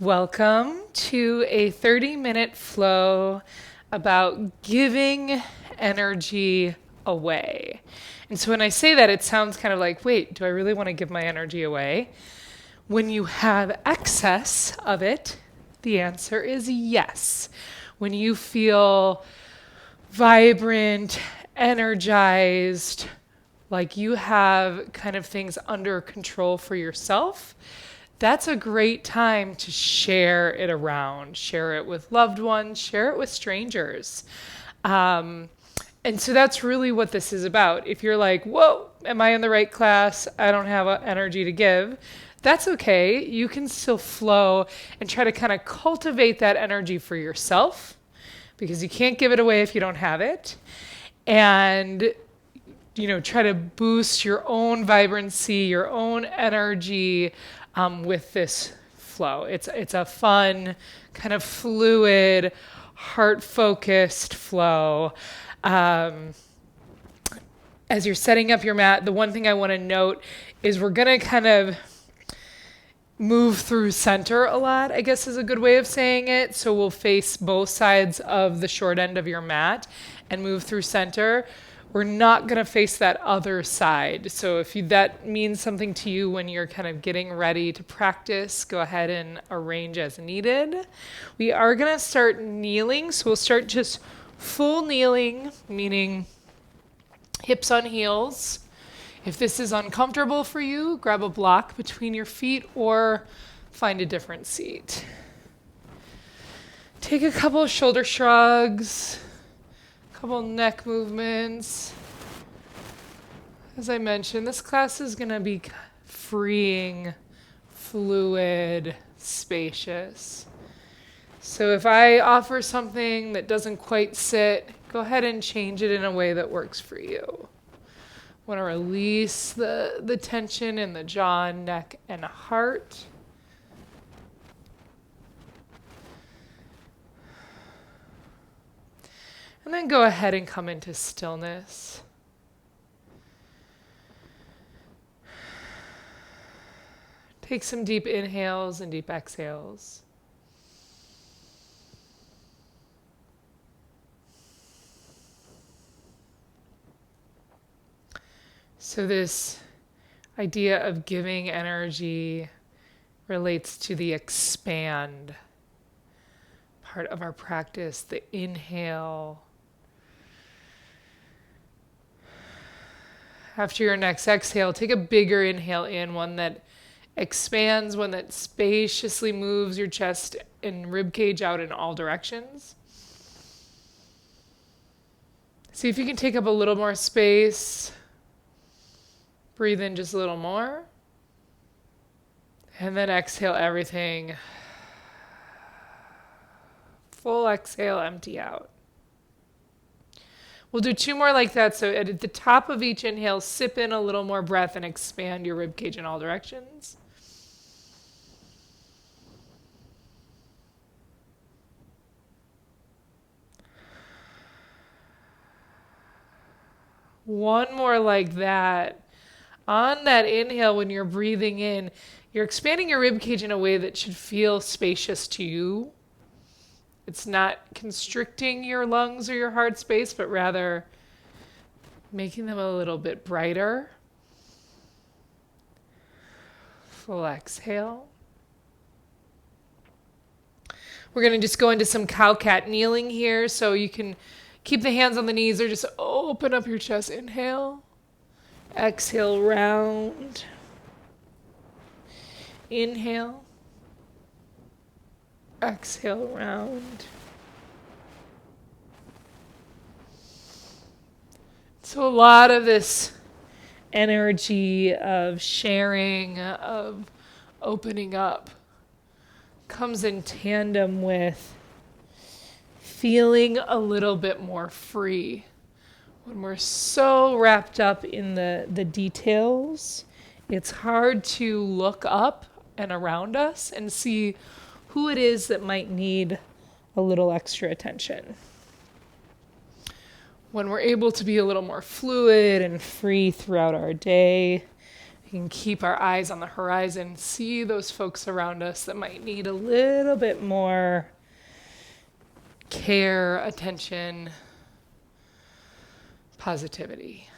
Welcome to a 30-minute flow about giving energy away. And so when I say that, it sounds kind of like, wait, do I really want to give my energy away? When you have excess of it, the answer is yes. When you feel vibrant, energized, like you have kind of things under control for yourself, that's a great time to share it around, share it with loved ones, share it with strangers. Um, and so that's really what this is about. If you're like, whoa, am I in the right class? I don't have energy to give. That's okay. You can still flow and try to kind of cultivate that energy for yourself because you can't give it away if you don't have it. And try to boost your own vibrancy, your own energy with this flow. It's a fun, kind of fluid, heart-focused flow. Um, as you're setting up your mat, the one thing I want to note is we're going to kind of move through center a lot, I guess is a good way of saying it. So we'll face both sides of the short end of your mat and move through center. We're not going to face that other side. So if that means something to you when you're kind of getting ready to practice, go ahead and arrange as needed. We are going to start kneeling. So we'll start just full kneeling, meaning hips on heels. If this is uncomfortable for you, grab a block between your feet or find a different seat. Take a couple of shoulder shrugs, a couple neck movements. As I mentioned, this class is going to be freeing, fluid, spacious. So if I offer something that doesn't quite sit, go ahead and change it in a way that works for you. Want to release the tension in the jaw, neck, and heart. And then go ahead and come into stillness. Take some deep inhales and deep exhales. So this idea of giving energy relates to the expand part of our practice, the inhale. After your next exhale, take a bigger inhale in, one that expands, one that spaciously moves your chest and rib cage out in all directions. See if you can take up a little more space. Breathe in just a little more. And then exhale everything. Full exhale, empty out. We'll do two more like that. So at the top of each inhale, sip in a little more breath and expand your rib cage in all directions. One more like that. On that inhale, when you're breathing in, you're expanding your rib cage in a way that should feel spacious to you. It's not constricting your lungs or your heart space, but rather making them a little bit brighter. Full exhale. We're going to just go into some cow-cat kneeling here, so you can keep the hands on the knees or just open up your chest. Inhale. Exhale, round. Inhale. Exhale, round. So a lot of this energy of sharing, of opening up, comes in tandem with feeling a little bit more free. When we're so wrapped up in the details, it's hard to look up and around us and see who it is that might need a little extra attention. When we're able to be a little more fluid and free throughout our day, we We can keep our eyes on the horizon, see those folks around us that might need a little bit more care, attention, positivity.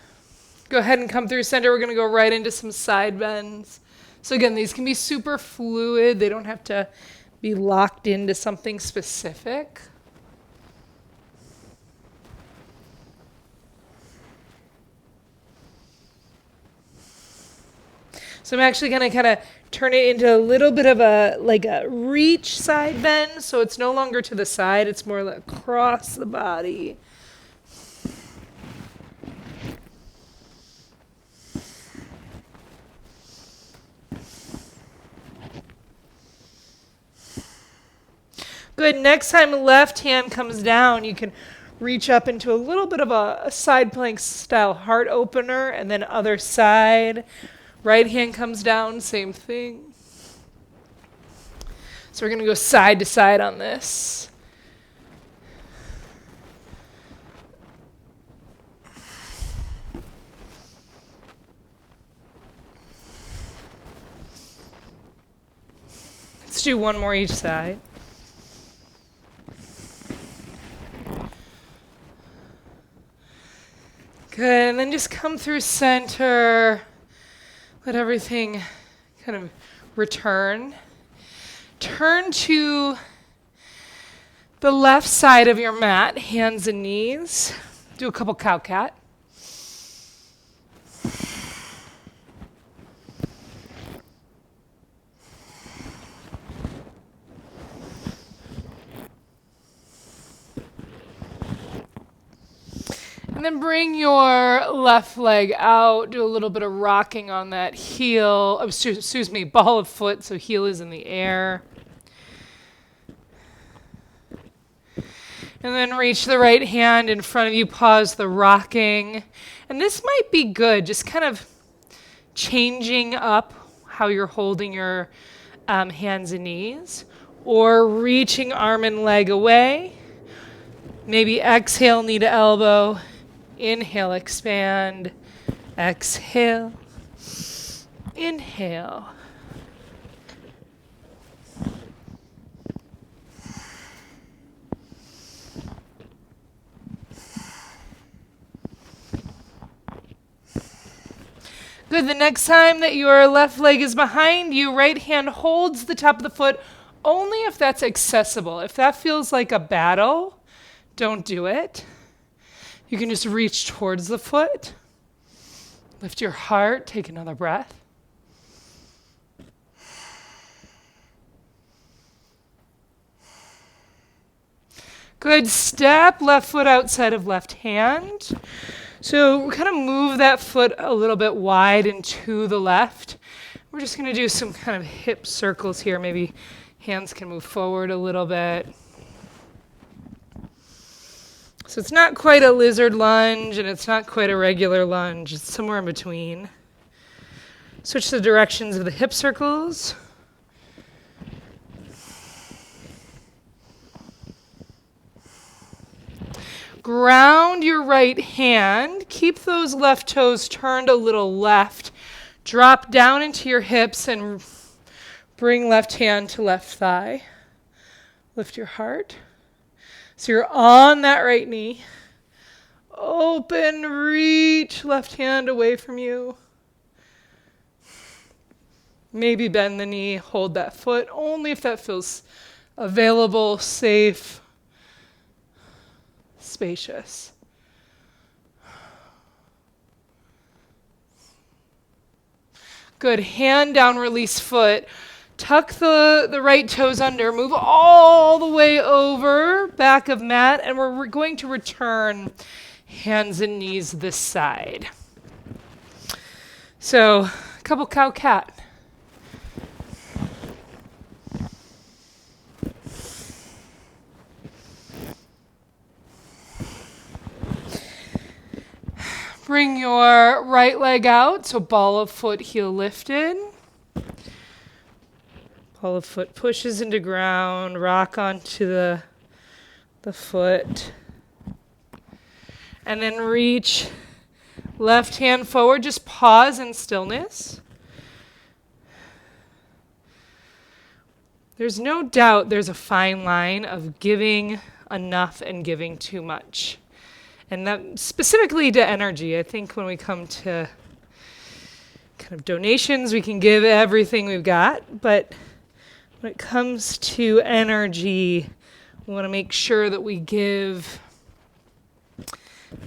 Go ahead and come through center. We're going to go right into some side bends. So again, these can be super fluid. They don't have to be locked into something specific. So I'm actually going to kind of turn it into a little bit of a reach side bend. So it's no longer to the side. It's more like across the body. Good. Next time left hand comes down, you can reach up into a little bit of a side plank style heart opener, and then other side. Right hand comes down, same thing. So we're going to go side to side on this. Let's do one more each side. Good, and then just come through center. Let everything kind of return. Turn to the left side of your mat, hands and knees. Do a couple cow-cat. And then bring your left leg out. Do a little bit of rocking on that heel. Excuse me, ball of foot, so heel is in the air. And then reach the right hand in front of you. Pause the rocking. And this might be good, just kind of changing up how you're holding your hands and knees. Or reaching arm and leg away. Maybe exhale, knee to elbow. Inhale, expand. Exhale. Inhale. Good. The next time that your left leg is behind you, right hand holds the top of the foot only if that's accessible. If that feels like a battle, don't do it. You can just reach towards the foot. Lift your heart. Take another breath. Good. Step left foot outside of left hand. So kind of move that foot a little bit wide and to the left. We're just going to do some kind of hip circles here. Maybe hands can move forward a little bit. So it's not quite a lizard lunge, and it's not quite a regular lunge. It's somewhere in between. Switch the directions of the hip circles. Ground your right hand. Keep those left toes turned a little left. Drop down into your hips and bring left hand to left thigh. Lift your heart. So you're on that right knee. Open, reach left hand away from you. Maybe bend the knee, hold that foot, only if that feels available, safe, spacious. Good. Hand down, release foot. Tuck the right toes under. Move all the way over, back of mat, and we're going to return hands and knees this side. So, a couple cow-cat. Bring your right leg out, so ball of foot, heel lifted. Ball of foot pushes into ground, rock onto the foot. And then reach left hand forward, just pause in stillness. There's no doubt there's a fine line of giving enough and giving too much. And that specifically to energy. I think when we come to kind of donations, we can give everything we've got. But when it comes to energy, we want to make sure that we give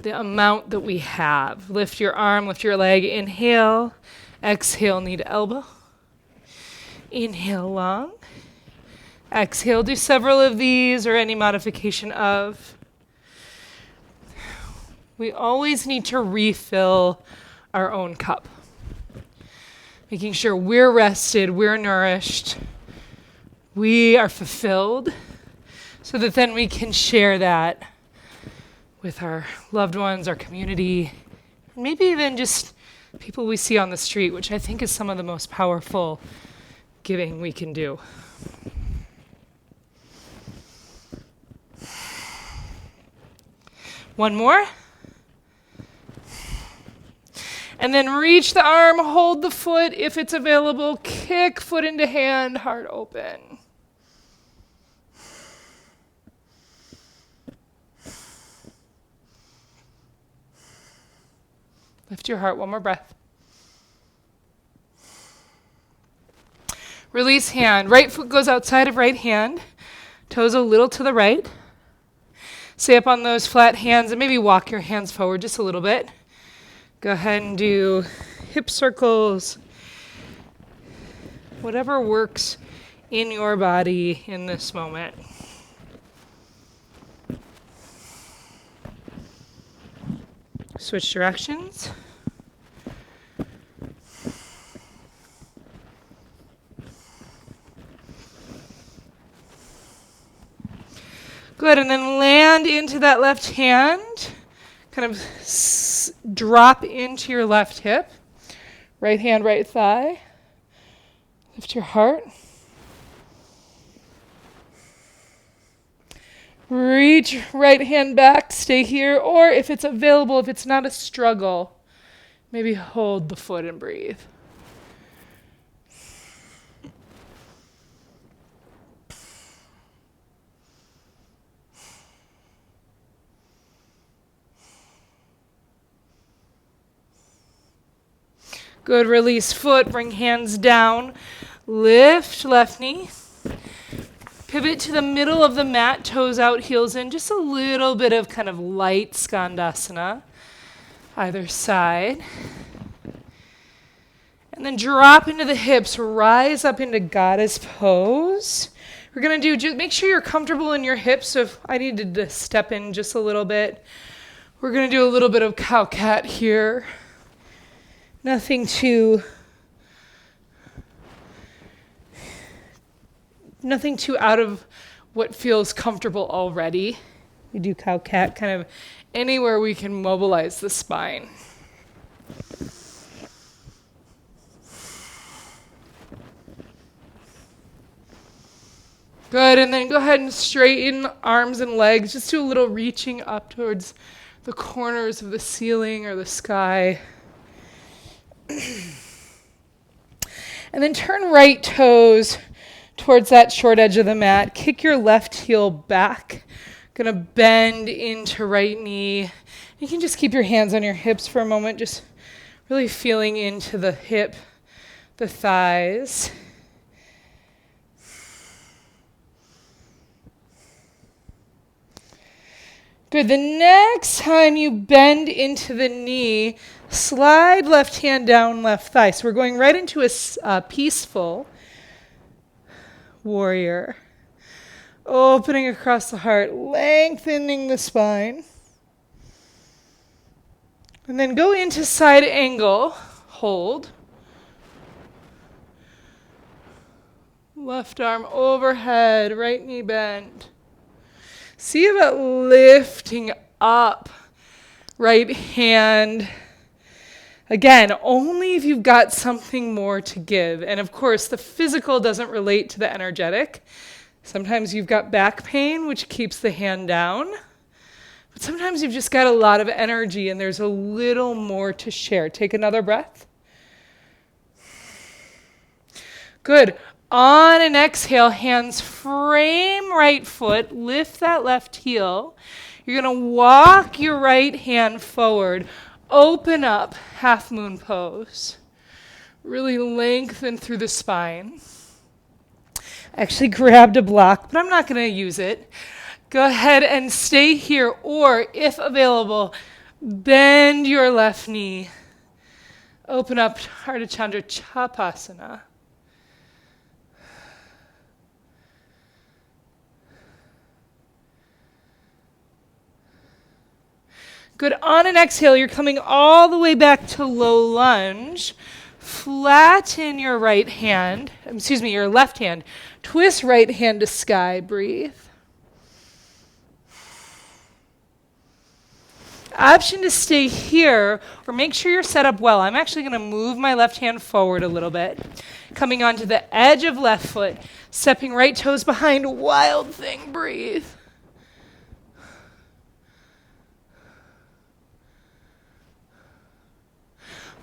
the amount that we have. Lift your arm, lift your leg. Inhale. Exhale, knee to elbow. Inhale long. Exhale, do several of these or any modification of. We always need to refill our own cup. Making sure we're rested, we're nourished, we are fulfilled, so that then we can share that with our loved ones, our community, and maybe even just people we see on the street, which I think is some of the most powerful giving we can do. One more. And then reach the arm, hold the foot if it's available, kick foot into hand, heart open. Lift your heart, one more breath. Release hand. Right foot goes outside of right hand, toes a little to the right. Stay up on those flat hands and maybe walk your hands forward just a little bit. Go ahead and do hip circles, whatever works in your body in this moment. Switch directions. Good, and then land into that left hand. Kind of drop into your left hip. Right hand, right thigh. Lift your heart. Reach right hand back, stay here, or if it's available, if it's not a struggle, maybe hold the foot and breathe. Good, release foot, bring hands down, lift left knee. Pivot to the middle of the mat, toes out, heels in, just a little bit of kind of light skandasana, either side. And then drop into the hips, rise up into goddess pose. We're going to do, make sure you're comfortable in your hips, so if I needed to step in just a little bit, we're going to do a little bit of cow-cat here. Nothing too out of what feels comfortable already. We do cow-cat kind of anywhere we can mobilize the spine. Good, and then go ahead and straighten arms and legs. Just do a little reaching up towards the corners of the ceiling or the sky. And then turn right toes towards that short edge of the mat. Kick your left heel back. Gonna bend into right knee. You can just keep your hands on your hips for a moment, just really feeling into the hip, the thighs. Good. The next time you bend into the knee, slide left hand down, left thigh. So we're going right into a peaceful warrior. Opening across the heart, lengthening the spine. And then go into side angle, hold. Left arm overhead, right knee bend. See about lifting up, right hand. Again, only if you've got something more to give. And of course, the physical doesn't relate to the energetic. Sometimes you've got back pain, which keeps the hand down. But sometimes you've just got a lot of energy and there's a little more to share. Take another breath. Good. On an exhale, hands frame right foot, lift that left heel. You're going to walk your right hand forward, open up, half moon pose. Really lengthen through the spine. Actually grabbed a block, but I'm not going to use it. Go ahead and stay here, or if available, bend your left knee. Open up Ardha Chandra Chapasana. Good. On an exhale, you're coming all the way back to low lunge. Flatten your right hand, your left hand. Twist right hand to sky. Breathe. Option to stay here or make sure you're set up well. I'm actually going to move my left hand forward a little bit. Coming onto the edge of left foot, stepping right toes behind, wild thing, breathe.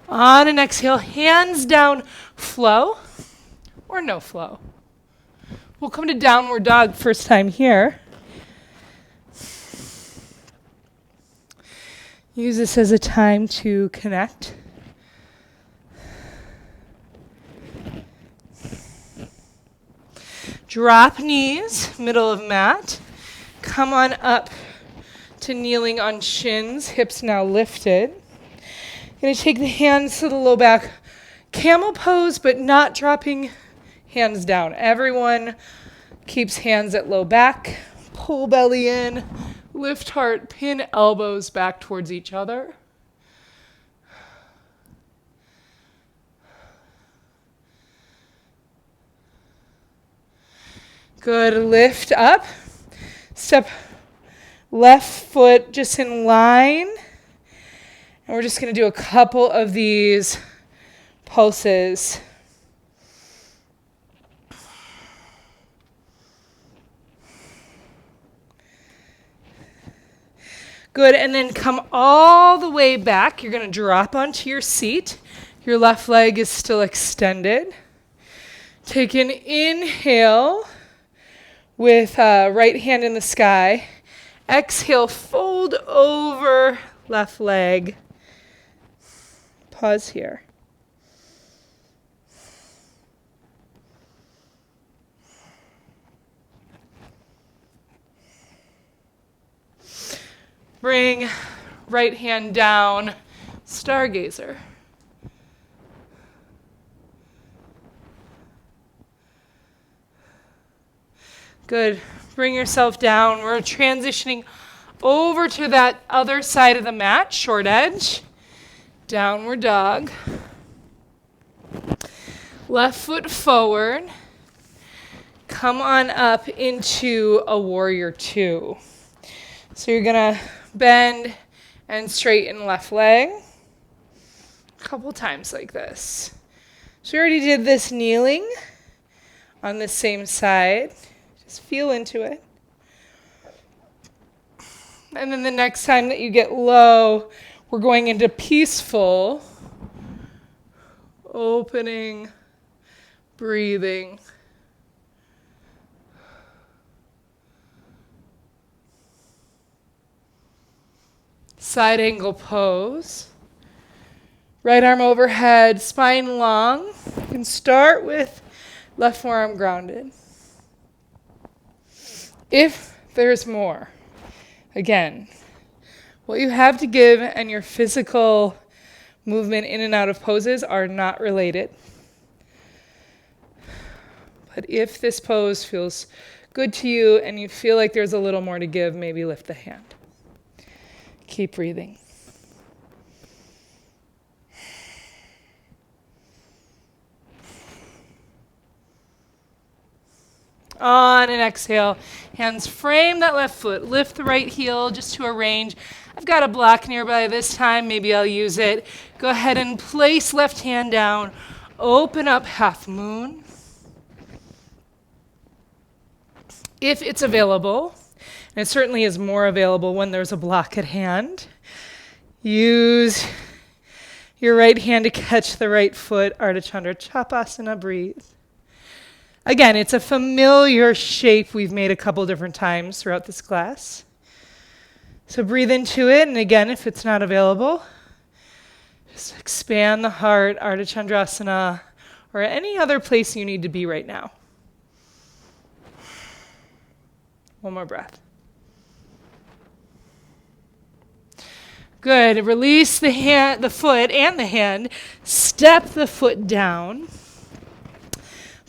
On an exhale, hands down, flow or no flow. We'll come to downward dog first time here. Use this as a time to connect. Drop knees, middle of mat. Come on up to kneeling on shins, hips now lifted. Going to take the hands to the low back. Camel pose, but not dropping hands down. Everyone keeps hands at low back. Pull belly in. Lift heart, pin elbows back towards each other. Good, lift up. Step left foot just in line. And we're just going to do a couple of these pulses. Good, and then come all the way back. You're going to drop onto your seat. Your left leg is still extended. Take an inhale with right hand in the sky. Exhale, fold over left leg. Pause here. Bring right hand down, stargazer. Good. Bring yourself down. We're transitioning over to that other side of the mat, short edge. Downward dog. Left foot forward. Come on up into a warrior two. So you're going to bend and straighten left leg. A couple times like this. So we already did this kneeling on the same side. Just feel into it. And then the next time that you get low, we're going into peaceful, opening, breathing. Side angle pose. Right arm overhead, spine long. You can start with left forearm grounded. If there's more, again, what you have to give and your physical movement in and out of poses are not related. But if this pose feels good to you and you feel like there's a little more to give, maybe lift the hand. Keep breathing. On an exhale, hands frame that left foot. Lift the right heel just to a range. I've got a block nearby this time. Maybe I'll use it. Go ahead and place left hand down. Open up half moon. If it's available, and it certainly is more available when there's a block at hand, use your right hand to catch the right foot. Ardha Chandra Chapasana. Breathe. Again, it's a familiar shape we've made a couple different times throughout this class. So breathe into it, and again, if it's not available, just expand the heart, Ardha Chandrasana, or any other place you need to be right now. One more breath. Good. Release the hand, the foot and the hand. Step the foot down.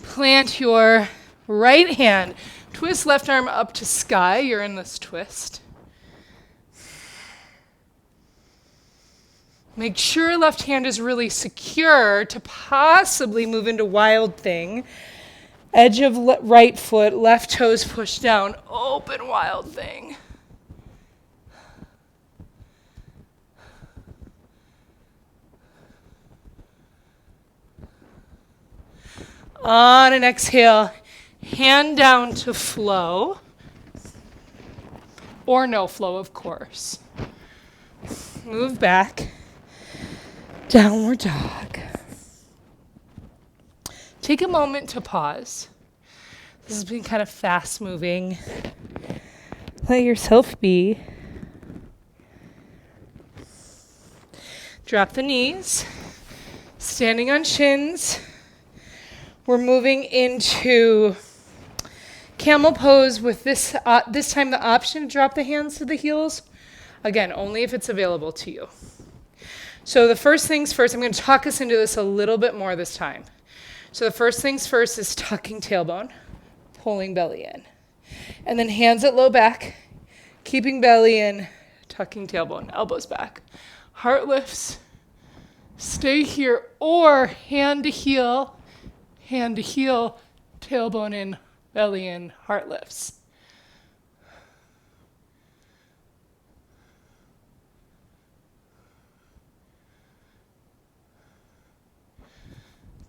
Plant your right hand. Twist left arm up to sky. You're in this twist. Make sure left hand is really secure to possibly move into wild thing. Edge of right foot, left toes pushed down. Open wild thing. On an exhale, hand down to flow, or no flow, of course. Move back, downward dog. Take a moment to pause. This has been kind of fast moving. Let yourself be. Drop the knees, standing on shins. We're moving into camel pose with this time the option to drop the hands to the heels. Again, only if it's available to you. So the first things first, I'm going to talk us into this a little bit more this time. So the first things first is tucking tailbone, pulling belly in. And then hands at low back, keeping belly in, tucking tailbone, elbows back. Heart lifts, stay here, or hand to heel, tailbone in, belly in, heart lifts.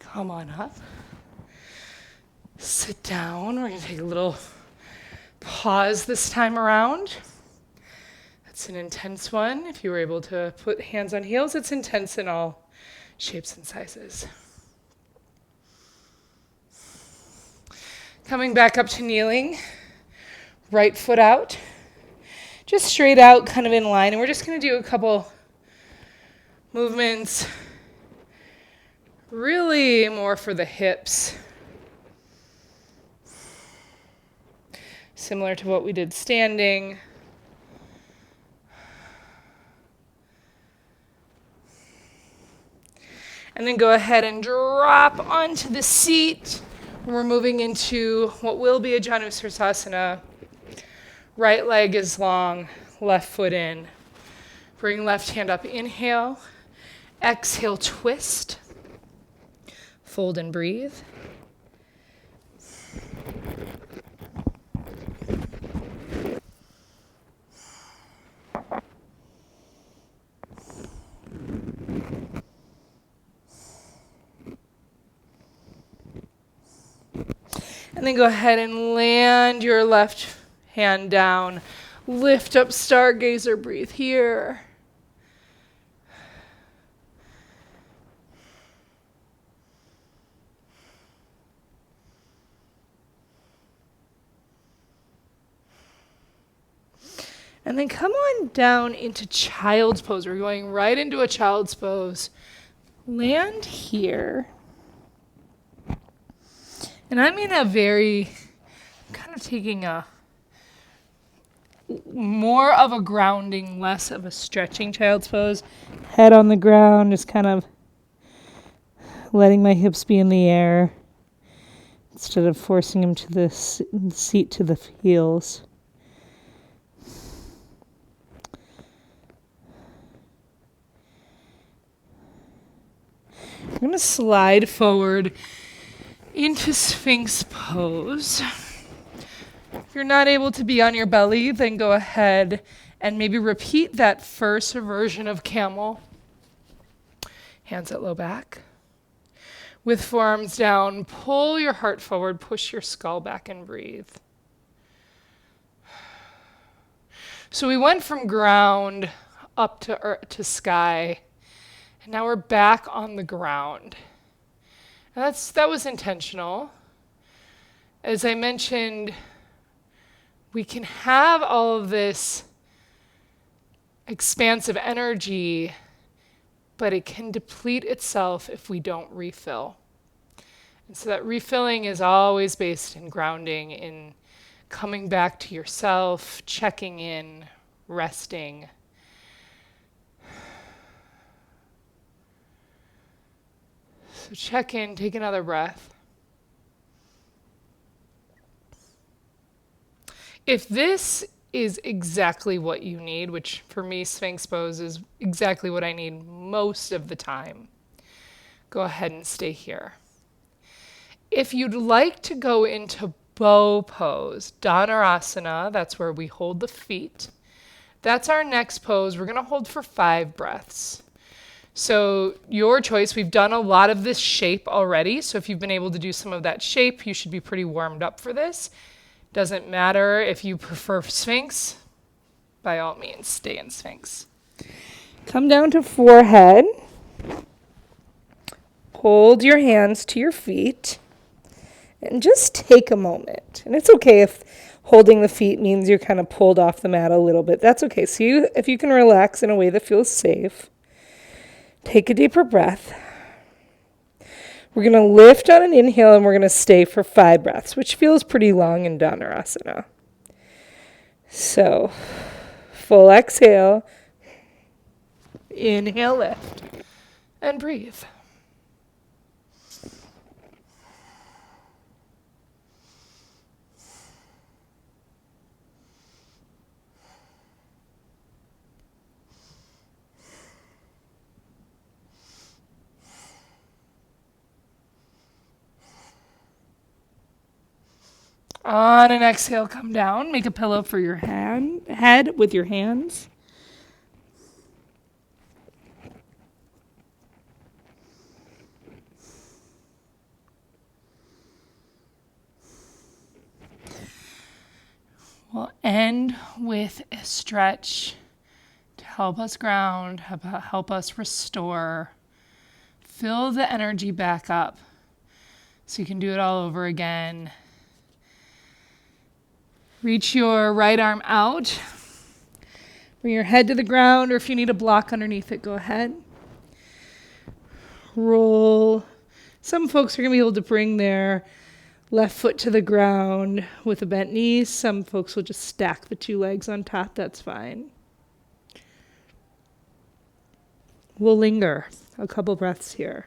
Come on up. Sit down. We're going to take a little pause this time around. That's an intense one. If you were able to put hands on heels, it's intense in all shapes and sizes. Coming back up to kneeling, right foot out, just straight out, kind of in line. And we're just going to do a couple movements, really more for the hips. Similar to what we did standing. And then go ahead and drop onto the seat. We're moving into what will be a Janusirsasana. Right leg is long, left foot in. Bring left hand up, inhale. Exhale, twist. Fold and breathe. And then go ahead and land your left hand down. Lift up, stargazer, breathe here. And then come on down into child's pose. We're going right into a child's pose. Land here. And I'm in a kind of taking a more of a grounding, less of a stretching child's pose. Head on the ground, just kind of letting my hips be in the air instead of forcing them to the seat to the heels. I'm going to slide forward into Sphinx pose. If you're not able to be on your belly, then go ahead and maybe repeat that first version of camel. Hands at low back. With forearms down, pull your heart forward, push your skull back and breathe. So we went from ground up to earth, to sky, and now we're back on the ground. And that was intentional. As I mentioned, we can have all of this expansive energy, but it can deplete itself if we don't refill. And so that refilling is always based in grounding, in coming back to yourself, checking in, resting. So check in, take another breath. If this is exactly what you need, which for me, Sphinx pose is exactly what I need most of the time, go ahead and stay here. If you'd like to go into bow pose, Dhanurasana, that's where we hold the feet. That's our next pose. We're going to hold for 5 breaths. So your choice. We've done a lot of this shape already. So if you've been able to do some of that shape, you should be pretty warmed up for this. Doesn't matter if you prefer Sphinx. By all means, stay in Sphinx. Come down to forehead. Hold your hands to your feet. And just take a moment. And it's okay if holding the feet means you're kind of pulled off the mat a little bit. That's okay. So if you can relax in a way that feels safe, take a deeper breath. We're going to lift on an inhale and we're going to stay for 5 breaths, which feels pretty long in Dhanurasana. So, full exhale. Inhale, lift. And breathe. On an exhale, come down. Make a pillow for your head with your hands. We'll end with a stretch to help us ground, help us restore. Fill the energy back up so you can do it all over again. Reach your right arm out. Bring your head to the ground, or if you need a block underneath it, go ahead. Roll. Some folks are going to be able to bring their left foot to the ground with a bent knee. Some folks will just stack the 2 legs on top. That's fine. We'll linger a couple breaths here.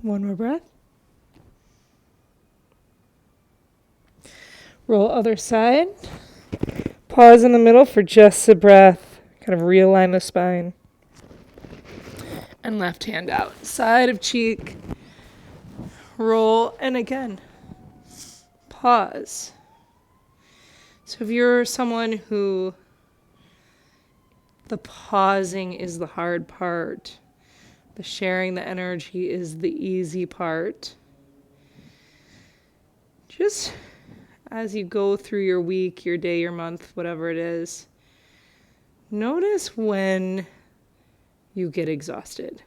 One more breath. Roll other side. Pause in the middle for just a breath. Kind of realign the spine. And left hand out. Side of cheek. Roll. And again, pause. So if you're someone who the pausing is the hard part, the sharing the energy is the easy part, just as you go through your week, your day, your month, whatever it is, notice when you get exhausted.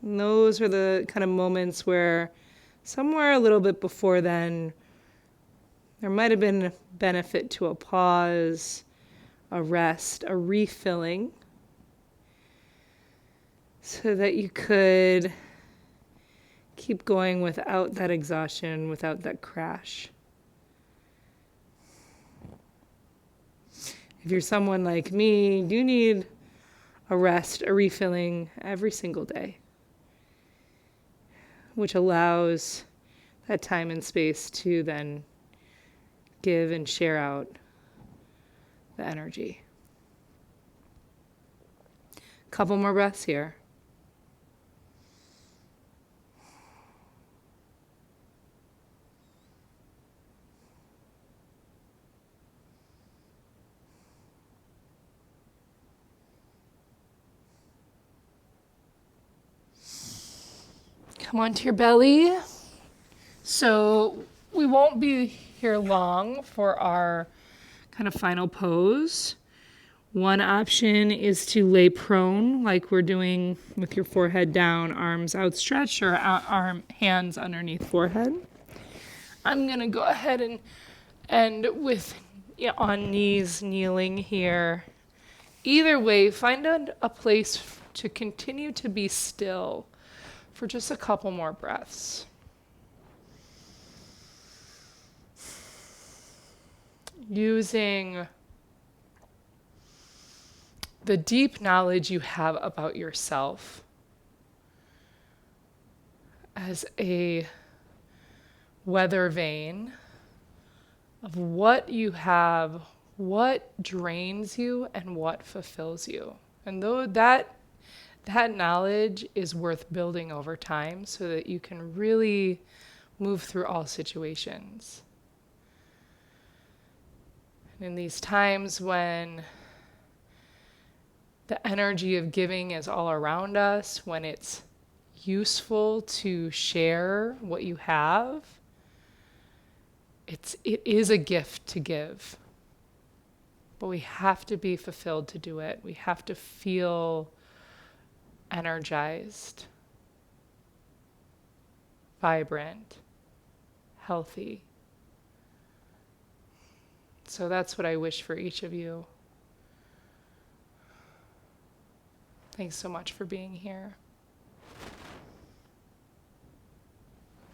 And those are the kind of moments where somewhere a little bit before then, there might have been a benefit to a pause, a rest, a refilling, so that you could keep going without that exhaustion, without that crash. If you're someone like me, you need a rest, a refilling every single day, which allows that time and space to then give and share out the energy. Couple more breaths here. Come onto your belly. So we won't be here long for our kind of final pose. One option is to lay prone, like we're doing with your forehead down, arms outstretched, or hands underneath forehead. I'm gonna go ahead and with on knees, kneeling here. Either way, find a place to continue to be still for just a couple more breaths. Using the deep knowledge you have about yourself as a weather vane of what you have, what drains you, and what fulfills you. And though that knowledge is worth building over time so that you can really move through all situations. And in these times when the energy of giving is all around us, when it's useful to share what you have, it is a gift to give. But we have to be fulfilled to do it. We have to feel energized, vibrant, healthy. So that's what I wish for each of you. Thanks so much for being here.